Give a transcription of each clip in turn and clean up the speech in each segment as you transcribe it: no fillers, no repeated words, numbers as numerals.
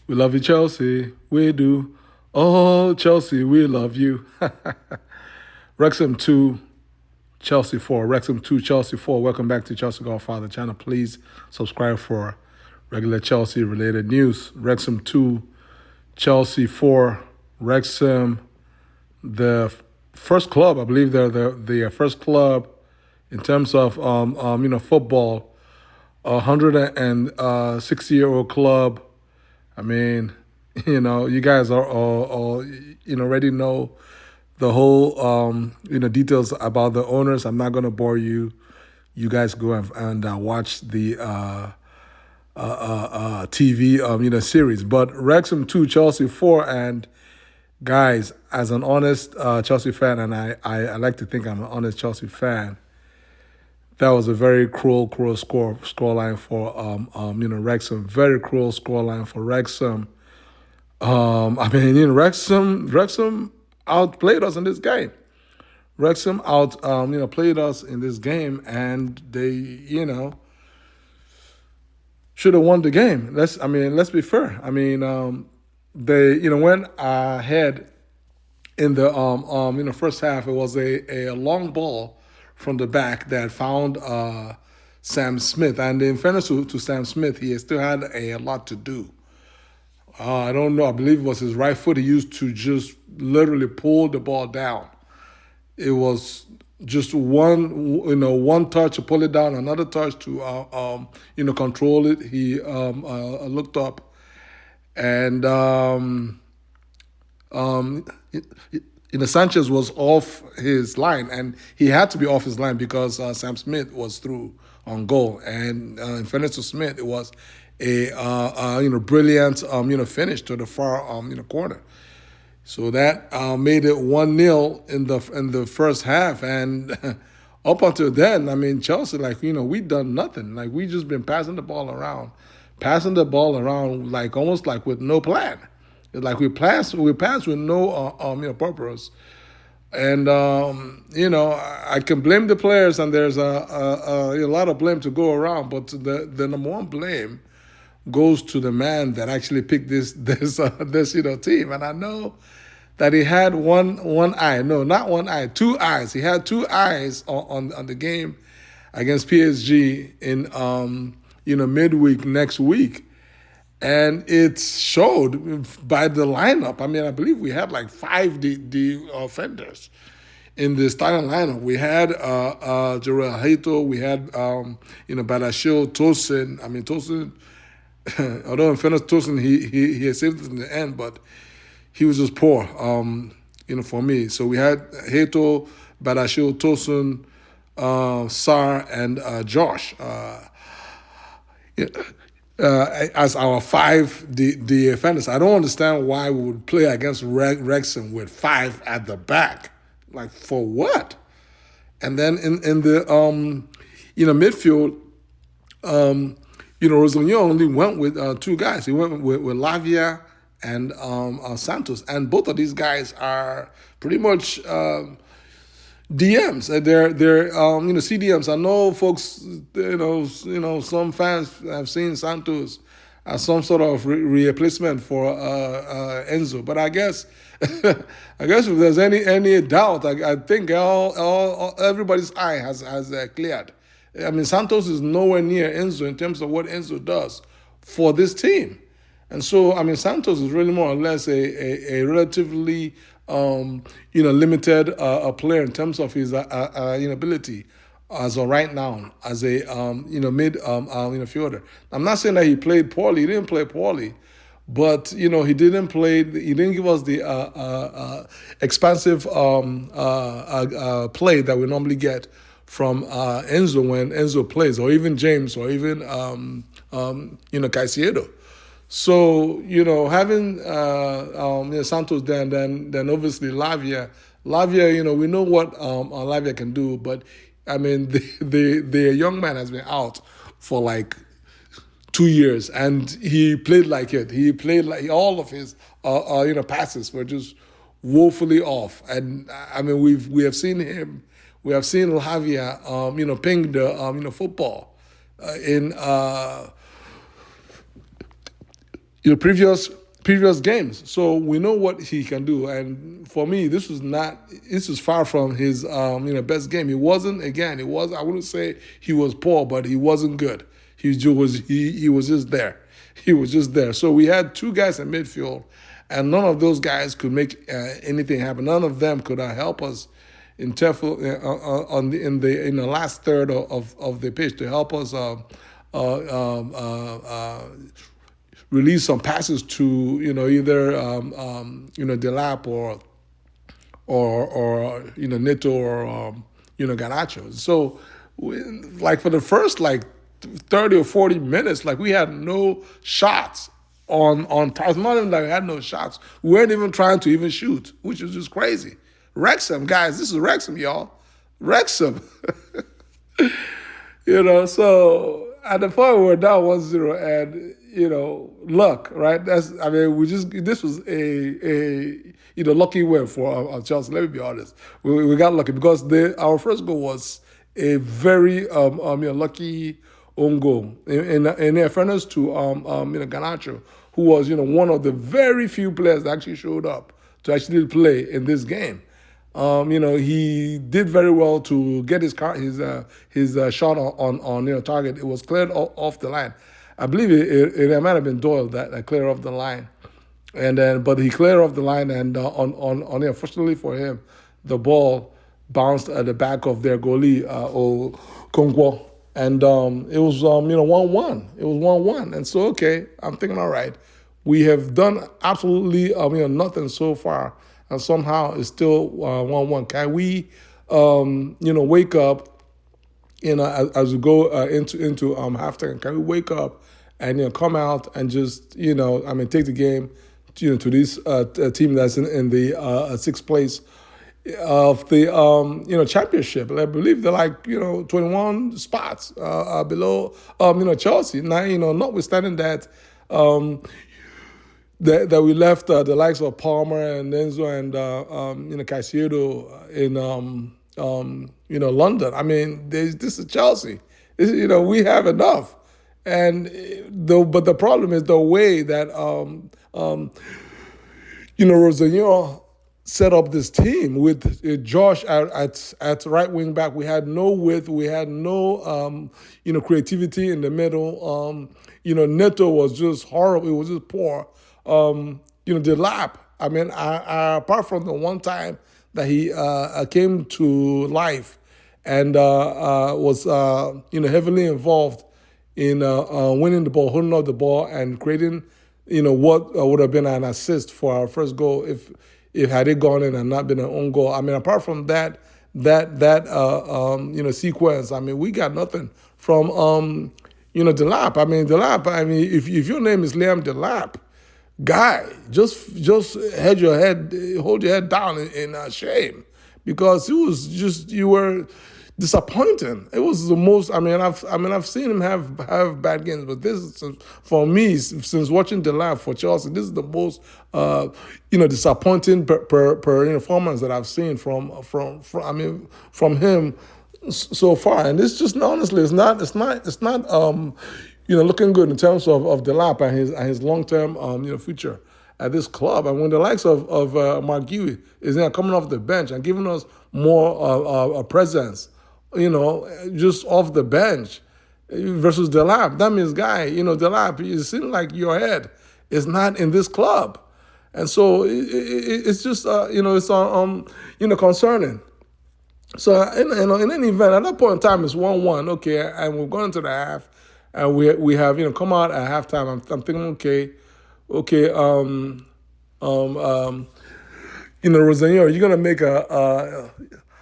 We love you, Chelsea. We do. Oh, Chelsea, we love you. Wrexham 2, Chelsea 4. Wrexham 2, Chelsea 4. Welcome back to Chelsea Godfather channel. Please subscribe for regular Chelsea related news. Wrexham 2, Chelsea 4. Wrexham, the first club, I believe they're the first club in terms of football, 160-year-old club. I mean, you guys are all already know the whole details about the owners. I'm not gonna bore you. You guys go and watch the TV series. But Wrexham 2, Chelsea 4, and guys, as an honest Chelsea fan, and I like to think I'm an honest Chelsea fan. That was a very cruel scoreline for Wrexham. Very cruel scoreline for Wrexham. Wrexham outplayed us in this game. Wrexham played us in this game, and they should have won the game. Let's be fair. They went ahead in the first half. It was a long ball from the back that found Sam Smith, and in fairness to Sam Smith, he still had a lot to do. I don't know. I believe it was his right foot he used to just literally pull the ball down. It was just one touch to pull it down, another touch to control it. He looked up, and Sanchez was off his line, and he had to be off his line because Sam Smith was through on goal. And in fairness to Smith, it was a brilliant finish to the far corner. So that made it 1-0 in the first half, and up until then, Chelsea, we done nothing. Like, we just been passing the ball around, like almost like with no plan. It's like we pass with no purpose. And I can blame the players, and there's a lot of blame to go around. But the number one blame goes to the man that actually picked this team. And I know that he had one eye. No, not one eye, two eyes. He had two eyes on the game against PSG in midweek next week. And it showed by the lineup. I believe we had like 5 offenders in the starting lineup. We had Jarrell Hato, we had Garnacho, Tosin. Tosin, although in fairness, Tosin he saved it in the end, but he was just poor. For me. So we had Hato, Garnacho, Tosin, Sar, and Josh. As our 5 defenders. I don't understand why we would play against Wrexham with 5 at the back. Like, for what? And then in the midfield, Rosillo only went with 2 guys. He went with Lavia and Santos, and both of these guys are pretty much DMs. They're CDMs. I know folks, some fans have seen Santos as some sort of replacement for Enzo. But I guess if there's any doubt, I think everybody's eye has cleared. Santos is nowhere near Enzo in terms of what Enzo does for this team. And so, Santos is really more or less a relatively limited player in terms of his ability as of right now as a mid fielder. I'm not saying that he played poorly. He didn't play poorly, but he didn't give us the expansive play that we normally get from Enzo when Enzo plays, or even James, or even Caicedo. So, having Santos there, and then obviously Lavia, we know what Lavia can do, but the young man has been out for like 2 years, and he played like it. He played like all of his passes were just woefully off, and we have seen him. We have seen Lavia ping the football in previous games. So we know what he can do. And for me, this was far from his best game. I wouldn't say he was poor, but he wasn't good. He was just there. He was just there. So we had two guys in midfield, and none of those guys could make anything happen. None of them could help us in the last third of the pitch to help us release some passes to either Delap or Neto or Garnacho. So like for the first 30 or 40 minutes, like we had no shots on target. Not even like we had no shots. We weren't even trying to even shoot, which was just crazy. Wrexham, guys, this is Wrexham, y'all. Wrexham. So at the point we were down 1-0 and, luck, right? This was a lucky win for Chelsea. Let me be honest. We got lucky because our first goal was a very lucky own goal. In fairness to Garnacho, who was one of the very few players that actually showed up to actually play in this game. He did very well to get his shot on target. It was cleared off the line. I believe it might have been Doyle that cleared off the line, but he cleared off the line, and unfortunately for him, the ball bounced at the back of their goalie, Kongwo, and it was 1-1. It was 1-1, and so I'm thinking, all right, we have done absolutely nothing so far, and somehow it's still 1-1. Can we wake up as we go into halftime? Can we wake up and come out and just take the game to this team that's in the sixth place of the championship? I believe they're 21 spots below Chelsea. Now notwithstanding that that we left the likes of Palmer and Enzo and Caicedo in London. I mean, this is Chelsea. We have enough, but the problem is the way that Rosanio set up this team with Josh at right wing back. We had no width. We had no creativity in the middle. Neto was just horrible. It was just poor. The lap. I mean, apart from the one time that he came to life and was heavily involved in winning the ball, holding up the ball, and creating what would have been an assist for our first goal if had it gone in and not been an own goal. I mean, apart from that sequence, I mean, we got nothing from Delap. I mean, Delap. I mean, if your name is Liam Delap, guy, just hold your head down in shame, because you were disappointing. It was the most. I've seen him have bad games, but this is, for me, since watching Delap for Chelsea, this is the most disappointing performance that I've seen from him so far. And this just honestly, it's not looking good in terms of Delap and his long-term future at this club. And when the likes of Mark Guehi is coming off the bench and giving us more presence, just off the bench versus Delap, that means, guy, Delap, it seems like your head is not in this club. And so it's just, it's concerning. So, in any event, at that point in time, it's 1-1, okay, and we've gone into the half. And we have come out at halftime. I'm thinking, Rosanio, are you gonna make a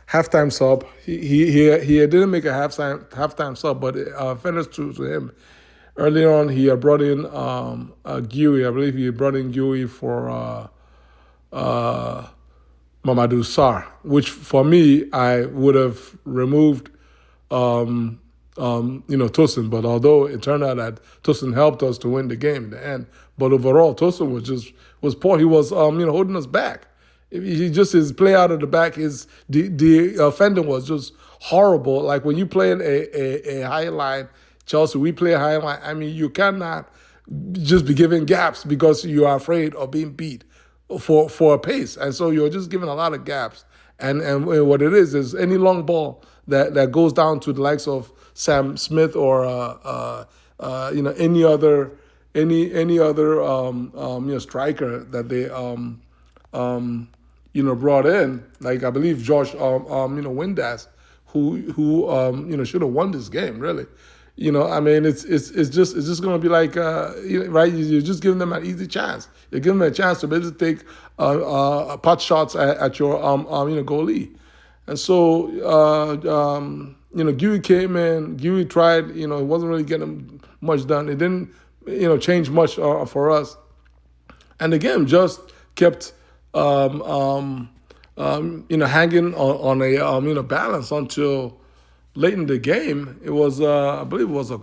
halftime sub? He didn't make a halftime sub, but fairness to him, earlier on he had brought in Guehi. I believe he brought in Guehi for Mamadou Sarr, which for me I would have removed. Tosin, but although it turned out that Tosin helped us to win the game in the end, but overall Tosin was poor. He was holding us back. His play out of the back, the offending was just horrible. Like when you play in a high line, Chelsea, we play a high line. I mean, you cannot just be giving gaps because you are afraid of being beat for a pace, and so you're just giving a lot of gaps. And what it is any long ball that goes down to the likes of Sam Smith or any other striker that they brought in, like I believe Josh Windass, who should have won this game really. I mean, it's just going to be like right. You're just giving them an easy chance. You're giving them a chance to basically take pot shots at your goalie, and so Guy came in. Guy tried. It wasn't really getting much done. It didn't change much for us, and the game just kept hanging on a balance until late in the game. It was I believe it was a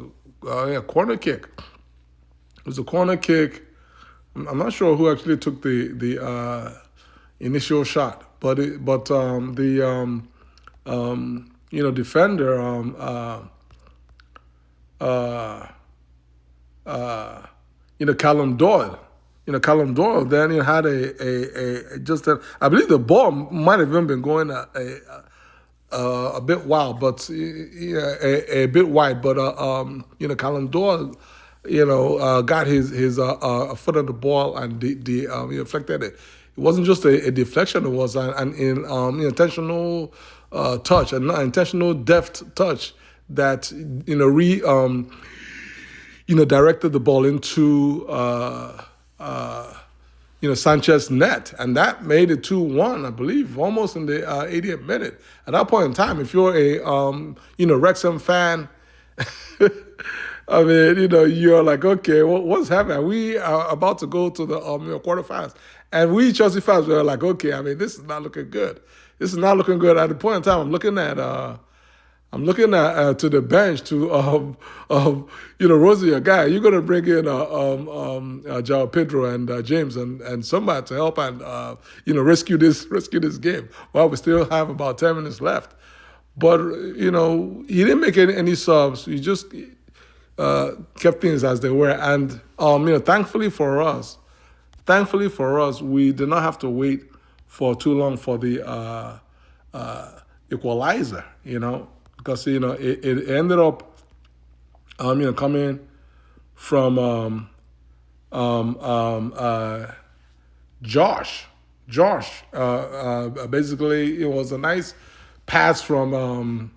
corner kick. It was a corner kick. I'm not sure who actually took the initial shot, but the defender Callum Doyle. Callum Doyle then had I believe the ball might have even been going a bit wild, but a bit wide. But Callum Doyle, got his foot on the ball and deflected it. It wasn't just a deflection; it was an intentional touch, an intentional deft touch that directed the ball into Sanchez net, and that made it 2-1, I believe, almost in the 80th minute. At that point in time, if you're a Wrexham fan, I mean, you're like, okay, what's happening? We are about to go to the quarterfinals, and we Chelsea fans were like, okay, I mean, this is not looking good. This is not looking good. At the point in time, I'm looking at to the bench to Rosie, a guy. You're gonna bring in João Pedro and James and somebody to help and rescue this game while we still have about 10 minutes left. But he didn't make any subs. He just kept things as they were. And thankfully for us, we did not have to wait for too long for the equalizer. Because it ended up coming from Josh. Basically, it was a nice pass from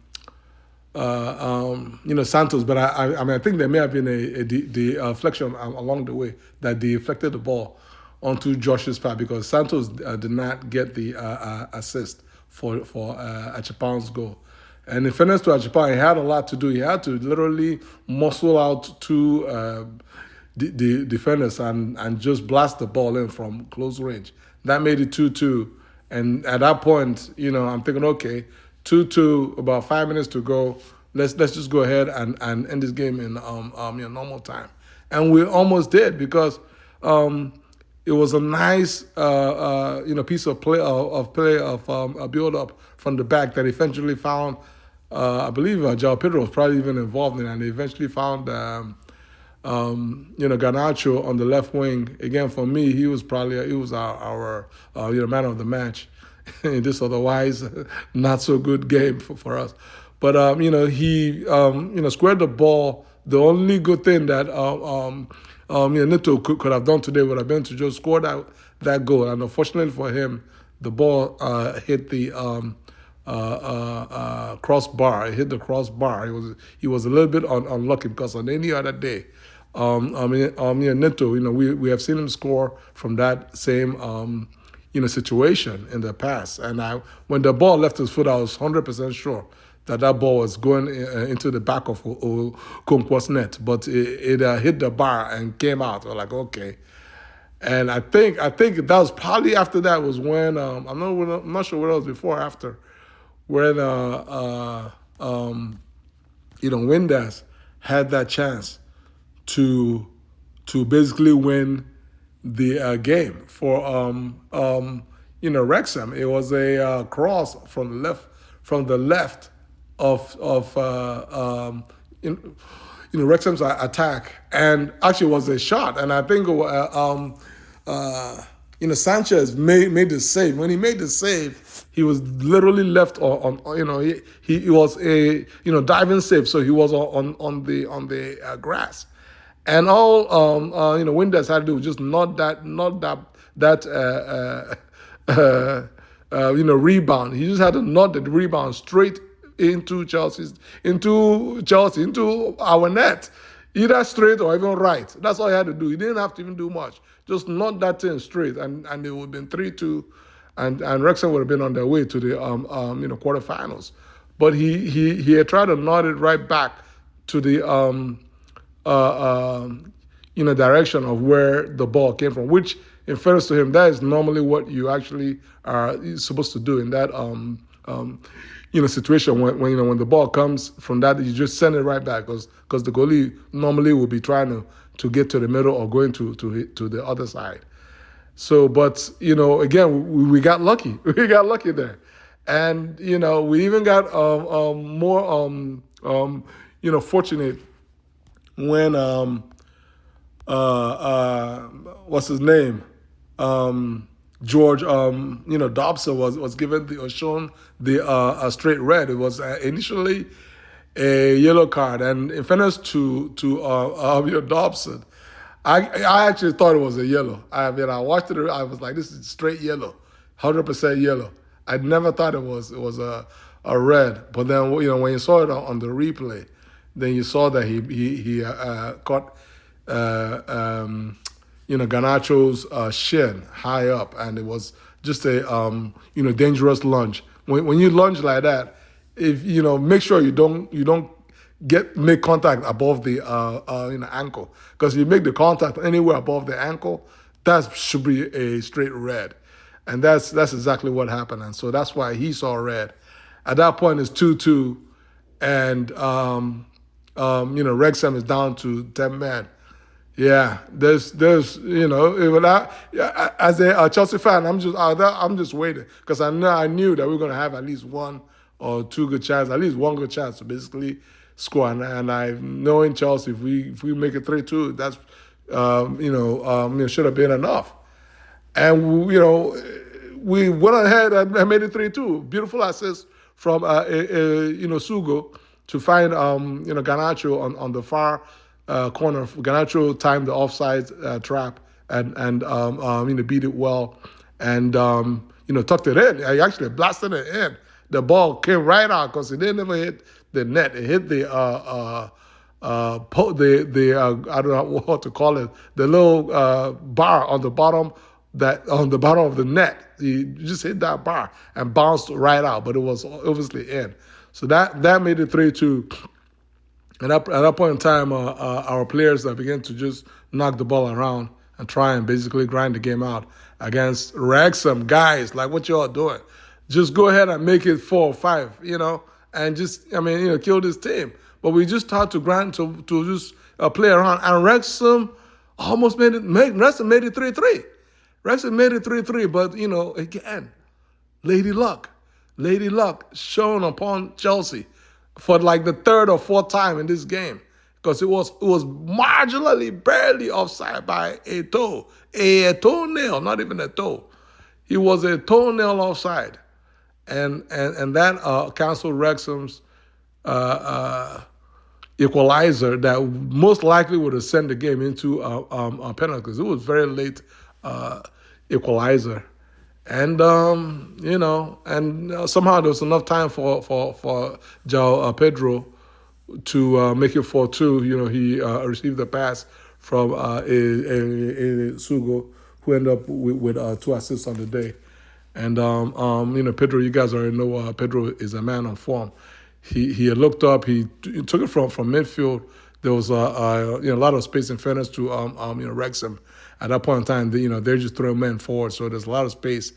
Santos, but I think there may have been a deflection along the way that deflected the ball onto Josh's path because Santos did not get the assist for Achepan's goal. And in fairness to Achepan, he had a lot to do. He had to literally muscle out two the defenders and just blast the ball in from close range. That made it 2-2. And at that point, I'm thinking, okay, 2-2, about 5 minutes to go. Let's just go ahead and end this game in normal time. And we almost did because it was a nice piece of play of a build up from the back that eventually found. I believe João Pedro was probably even involved in it, and they eventually found Garnacho on the left wing. Again, for me, he was our man of the match in this otherwise not so good game for us. But he squared the ball. The only good thing that Neto could have done today would have been to just score that goal. And unfortunately for him, the ball hit the crossbar. It hit the crossbar. He was a little bit unlucky because on any other day, Neto, we have seen him score from that same situation in the past. And when the ball left his foot, I was 100% sure that ball was going into the back of Okonkwo's net, but it hit the bar and came out. We're like, okay. And I think that was probably after that was when I'm not sure what it was before or after, when Windass had that chance to basically win the game for Wrexham. It was a cross from the left of Wrexham's attack, and actually was a shot, and I think Sanchez made the save. When he made the save, he was literally left on he was a diving save, so he was on the grass, and all Windass had to do was just not that rebound. He just had to nod the rebound straight into our net, either straight or even right. That's all he had to do. He didn't have to even do much. Just nod that thing straight, and it would have been 3-2, and Wrexham would have been on their way to the quarterfinals. But he had tried to nod it right back to the direction of where the ball came from, which, in fairness to him, that is normally what you actually are supposed to do in that situation when the ball comes from that, you just send it right back, because the goalie normally will be trying to get to the middle or going to the other side. So, but again, we got lucky. We got lucky there, and we even got more fortunate when what's his name? George, Dobson was given shown the straight red. It was initially a yellow card, and in fairness to Dobson, I actually thought it was a yellow. I watched it. I was like, this is straight yellow, 100% yellow. I never thought it was a red. But then when you saw it on the replay, then you saw that he caught Garnacho's shin high up, and it was just a dangerous lunge. When you lunge like that, if make sure you don't make contact above the ankle, because you make the contact anywhere above the ankle, that should be a straight red, and that's exactly what happened, and so that's why he saw red. At that point, it's 2-2, and Wrexham is down to 10 men. Yeah, there's as a Chelsea fan, I'm just waiting, because I knew that we were going to have at least one or two good chances, at least one good chance to basically score. And I know in Chelsea, if we make it 3-2, that's should have been enough. And we went ahead and made it 3-2. Beautiful assist from Sugo to find Garnacho on the far corner. Garnacho timed the offside trap and beat it well, and tucked it in. I actually blasted it in. The ball came right out, because it didn't even hit the net. It hit the I don't know what to call it, the little bar on the bottom of the net. You just hit that bar and bounced right out, but it was obviously in. So that made it 3-2. And at that point in time, our players began to just knock the ball around and try and basically grind the game out against Wrexham. Guys, like, what y'all doing? Just go ahead and make it 4 or 5, and just, kill this team. But we just tried to grind to just play around. And Wrexham almost made it. Wrexham made it 3-3. Wrexham made it 3-3. But, again, lady luck shown upon Chelsea for like the third or fourth time in this game, because it was marginally, barely offside by a toenail, not even a toe. He was a toenail offside, and that canceled Wrexham's equalizer that most likely would have sent the game into a penalty, because it was very late equalizer. And somehow there was enough time for João Pedro to make it 4-2. He received the pass from a Sugo, who ended up with 2 assists on the day. And Pedro, you guys already know Pedro is a man on form. He had looked up. He took it from midfield. There was a lot of space, in fairness to Wrexham. At that point in time, they're just throwing men forward, so there's a lot of space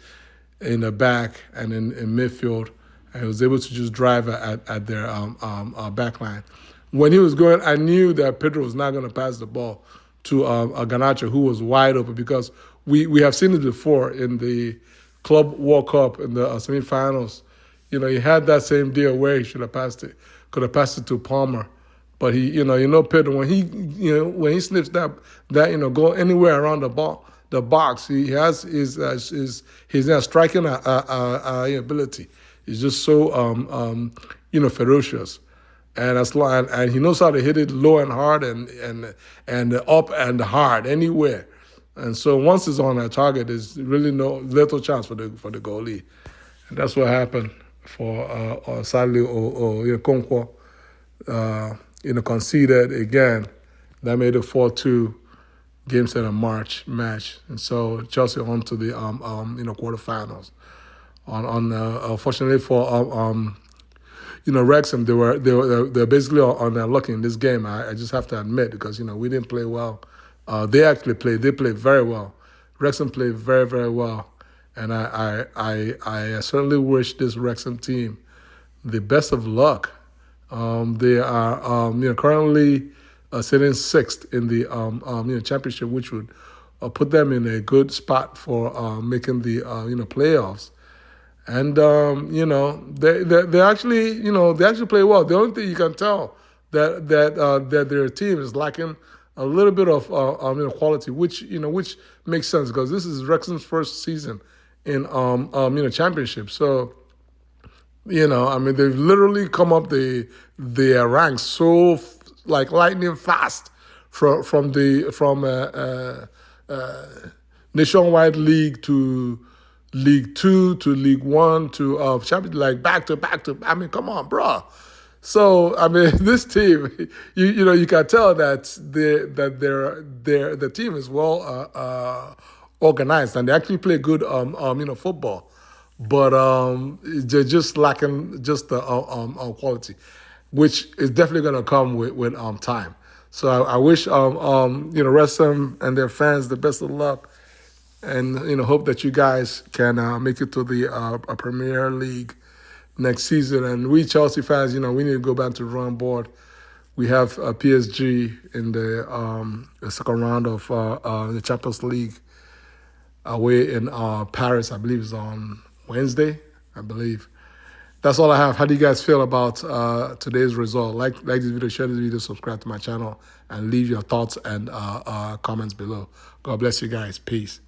in the back and in midfield, and he was able to just drive at their back line. When he was going, I knew that Pedro was not going to pass the ball to Garnacho, who was wide open, because we have seen it before in the Club World Cup in the semifinals. He had that same deal where he should have passed it, could have passed it to Palmer, But Pedro, when he sniffs that go anywhere around the box, he has his striking ability. He's just so ferocious, and he knows how to hit it low and hard and up and hard anywhere. And so once it's on a target, there's really no little chance for the goalie, and that's what happened for sadly Okonkwo. Conceded again. That made it 4-2 game set of March match, and so Chelsea on to the quarterfinals. Unfortunately for Wrexham, they're basically on their luck in this game. I just have to admit, because we didn't play well. They played very well. Wrexham played very, very well, and I certainly wish this Wrexham team the best of luck. They are currently sitting sixth in the championship, which would put them in a good spot for making the playoffs. And they actually play well. The only thing you can tell that their team is lacking a little bit of quality, which makes sense, because this is Wrexham's first season in championship. So they've literally come up their ranks so like lightning fast from nationwide league to League Two to League One to champion, like back to. Come on, bro. So this team, you can tell that the team is well organized, and they actually play good football. But they're just lacking just the quality, which is definitely going to come with time. So I wish Wrexham and their fans the best of luck, and hope that you guys can make it to the Premier League next season. And we Chelsea fans, we need to go back to the drawing board. We have PSG in the second round of the Champions League away in Paris. I believe is on Wednesday, I believe. That's all I have. How do you guys feel about today's result? Like this video, share this video, subscribe to my channel, and leave your thoughts and comments below. God bless you guys. Peace.